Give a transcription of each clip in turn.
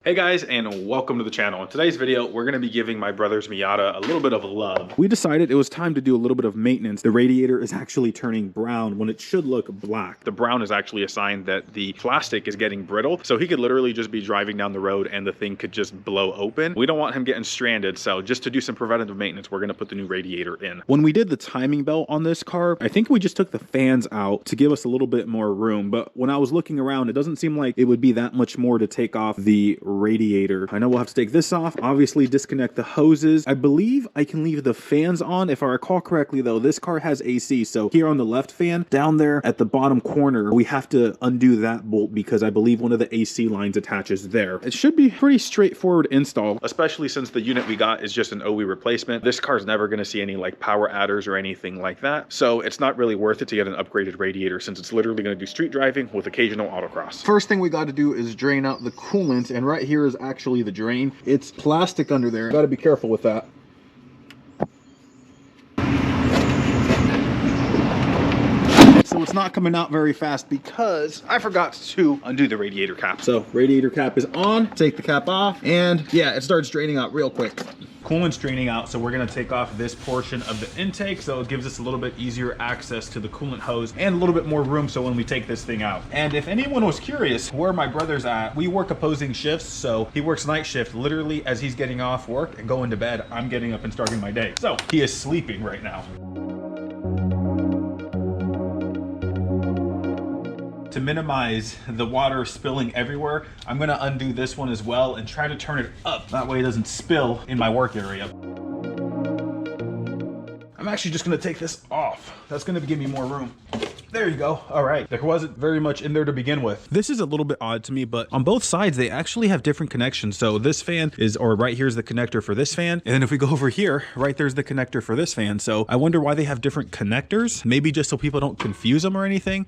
Hey guys, and welcome to the channel. In today's video, we're going to be giving my brother's Miata a little bit of love. We decided it was time to do a little bit of maintenance. The radiator is actually turning brown when it should look black. The brown is actually a sign that the plastic is getting brittle, so he could literally just be driving down the road and the thing could just blow open. We don't want him getting stranded, so just to do some preventative maintenance, we're going to put the new radiator in. When we did the timing belt on this car, I think we just took the fans out to give us a little bit more room, but when I was looking around, it doesn't seem like it would be that much more to take off the radiator. I know we'll have to take this off, obviously disconnect the hoses. I believe I can leave the fans on. If I recall correctly though, this car has AC, so here on the left fan, down there at the bottom corner, we have to undo that bolt because I believe one of the AC lines attaches there. It should be pretty straightforward install, especially since the unit we got is just an OE replacement. This car's never going to see any like power adders or anything like that, so it's not really worth it to get an upgraded radiator since it's literally going to do street driving with occasional autocross. First thing we got to do is drain out the coolant, and right here is actually the drain. It's plastic under there. Got to be careful with that. So it's not coming out very fast because I forgot to undo the radiator cap. So radiator cap is on, take the cap off, and yeah, it starts draining out real quick. Coolant's draining out, so we're going to take off this portion of the intake, so it gives us a little bit easier access to the coolant hose and a little bit more room so when we take this thing out. And if anyone was curious where my brother's at, we work opposing shifts, so he works night shift literally as he's getting off work and going to bed. I'm getting up and starting my day. So he is sleeping right now. To minimize the water spilling everywhere, I'm going to undo this one as well and try to turn it up. That way it doesn't spill in my work area. I'm actually just going to take this off. That's going to give me more room. There you go. All right. There wasn't very much in there to begin with. This is a little bit odd to me, but on both sides, they actually have different connections. So this fan is, or right here's the connector for this fan. And then if we go over here, right there's the connector for this fan. So I wonder why they have different connectors. Maybe just so people don't confuse them or anything.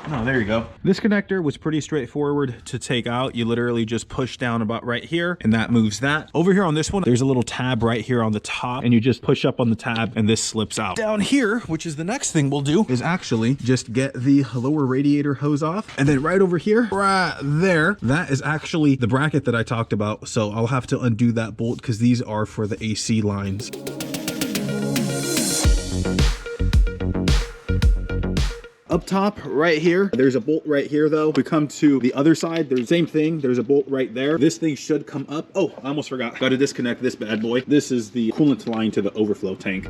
Oh, there you go. This connector was pretty straightforward to take out. You literally just push down about right here and that moves that. Over here on this one, there's a little tab right here on the top and you just push up on the tab and this slips out. Down here, which is the next thing we'll do, is actually just get the lower radiator hose off. And then right over here, right there, that is actually the bracket that I talked about. So I'll have to undo that bolt because these are for the AC lines. Up top right here, there's a bolt right here though. We come to the other side, there's the same thing. There's a bolt right there. This thing should come up. Oh, I almost forgot. Got to disconnect this bad boy. This is the coolant line to the overflow tank.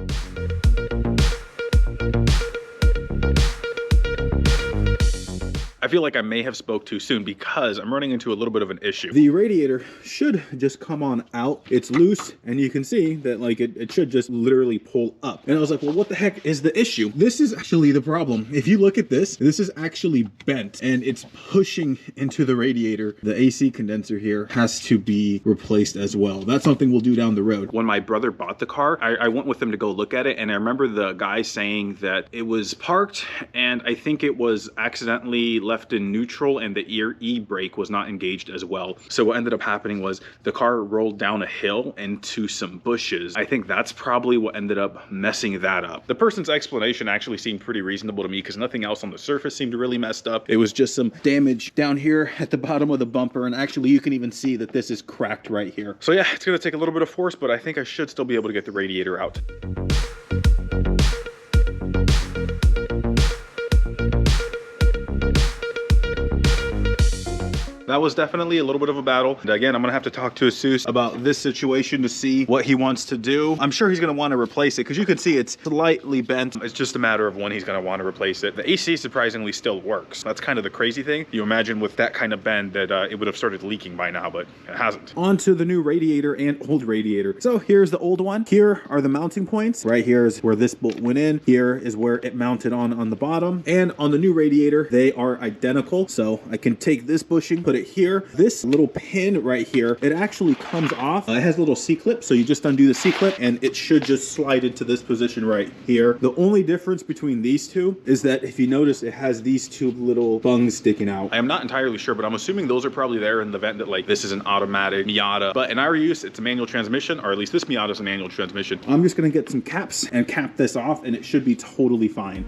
I feel like I may have spoke too soon because I'm running into a little bit of an issue. The radiator should just come on out. It's loose and you can see that like it should just literally pull up. And I was like, well, what the heck is the issue? This is actually the problem. If you look at this is actually bent and it's pushing into the radiator. The AC condenser here has to be replaced as well. That's something we'll do down the road. When my brother bought the car, I went with him to go look at it. And I remember the guy saying that it was parked and I think it was accidentally left in neutral and the e-brake was not engaged as well. So what ended up happening was the car rolled down a hill into some bushes. I think that's probably what ended up messing that up. The person's explanation actually seemed pretty reasonable to me because nothing else on the surface seemed really messed up. It was just some damage down here at the bottom of the bumper, and actually you can even see that this is cracked right here. So yeah, it's gonna take a little bit of force, but I think I should still be able to get the radiator out. That was definitely a little bit of a battle. And again, I'm gonna have to talk to Jesus about this situation to see what he wants to do. I'm sure he's gonna want to replace it because you can see it's slightly bent. It's just a matter of when he's gonna want to replace it. The AC surprisingly still works. That's kind of the crazy thing. You imagine with that kind of bend that it would have started leaking by now, but it hasn't. On to the new radiator and old radiator. So here's the old one. Here are the mounting points. Right here is where this bolt went in. Here is where it mounted on the bottom. And on the new radiator, they are identical. So I can take this bushing, put put it here. This little pin right here, it actually comes off. It has a little C-clip, so you just undo the C-clip and it should just slide into this position right here. The only difference between these two is that if you notice, it has these two little bungs sticking out. I am not entirely sure, but I'm assuming those are probably there in the event that like this is an automatic Miata, but in our use, it's a manual transmission, or at least this Miata is a manual transmission. I'm just gonna get some caps and cap this off and it should be totally fine.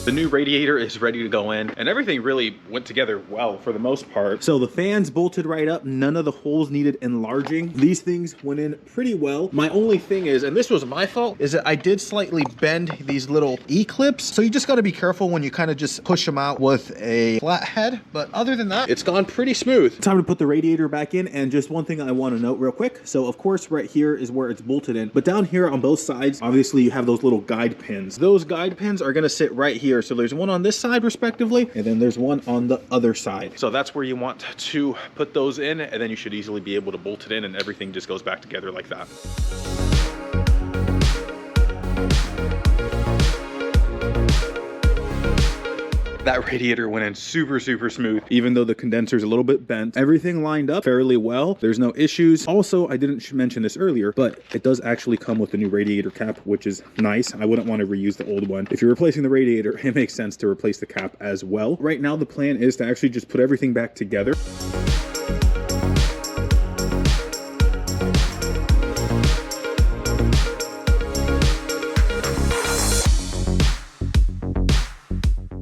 The new radiator is ready to go in, and everything really went together well for the most part. So the fans bolted right up, none of the holes needed enlarging. These things went in pretty well. My only thing is, and this was my fault, is that I did slightly bend these little E-clips. So you just gotta be careful when you kind of just push them out with a flat head. But other than that, it's gone pretty smooth. Time to put the radiator back in, and just one thing I wanna note real quick. So of course, right here is where it's bolted in, but down here on both sides, obviously you have those little guide pins. Those guide pins are gonna sit right here. So there's one on this side respectively, and then there's one on the other side. So that's where you want to put those in, and then you should easily be able to bolt it in and everything just goes back together like that. That radiator went in super smooth, even though the condenser's a little bit bent. Everything lined up fairly well. There's no issues. Also, I didn't mention this earlier, but it does actually come with a new radiator cap, which is nice. I wouldn't want to reuse the old one. If you're replacing the radiator, it makes sense to replace the cap as well. Right now, the plan is to actually just put everything back together.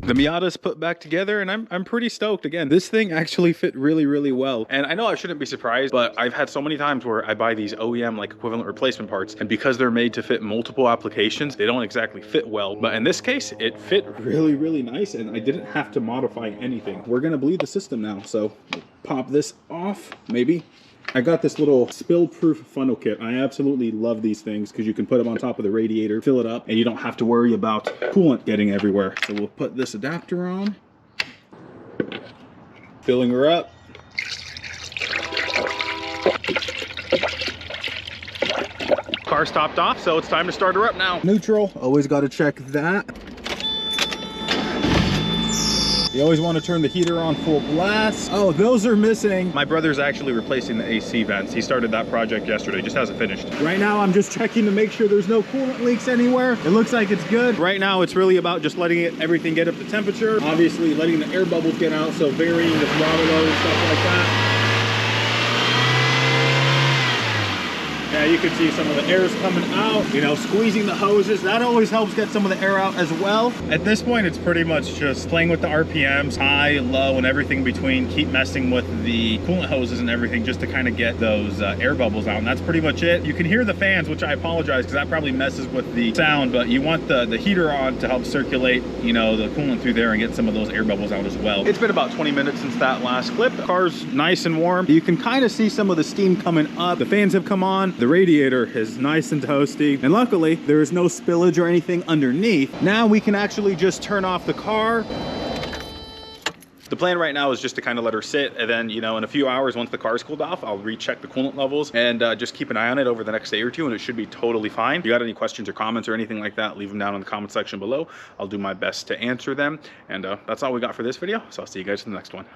The Miata's put back together, and I'm pretty stoked. Again, this thing actually fit really well. And I know I shouldn't be surprised, but I've had so many times where I buy these OEM like equivalent replacement parts, and because they're made to fit multiple applications, they don't exactly fit well. But in this case, it fit really nice, and I didn't have to modify anything. We're gonna bleed the system now, so pop this off, maybe. I got this little spill-proof funnel kit. I absolutely love these things because you can put them on top of the radiator, fill it up, and you don't have to worry about coolant getting everywhere. So we'll put this adapter on. Filling her up. Car's topped off, so it's time to start her up now. Neutral, always got to check that. You always want to turn the heater on full blast. Oh, those are missing. My brother's actually replacing the AC vents. He started that project yesterday, just hasn't finished. Right now, I'm just checking to make sure there's no coolant leaks anywhere. It looks like it's good. Right now, it's really about just letting everything get up to temperature. Obviously, letting the air bubbles get out, so varying the throttle load and stuff like that. Yeah, you can see some of the air's coming out, you know, squeezing the hoses. That always helps get some of the air out as well. At this point, it's pretty much just playing with the RPMs, high, low, and everything in between. Keep messing with the coolant hoses and everything just to kind of get those air bubbles out. And that's pretty much it. You can hear the fans, which I apologize because that probably messes with the sound, but you want the heater on to help circulate, you know, the coolant through there and get some of those air bubbles out as well. It's been about 20 minutes since that last clip. The car's nice and warm. You can kind of see some of the steam coming up. The fans have come on. The radiator is nice and toasty, and luckily there is no spillage or anything underneath. Now we can actually just turn off the car. The plan right now is just to kind of let her sit, and then, you know, in a few hours, once the car's cooled off, I'll recheck the coolant levels and just keep an eye on it over the next day or two, and it should be totally fine. If you got any questions or comments or anything like that, leave them down in the comment section below. I'll do my best to answer them, and that's all we got for this video, so I'll see you guys in the next one.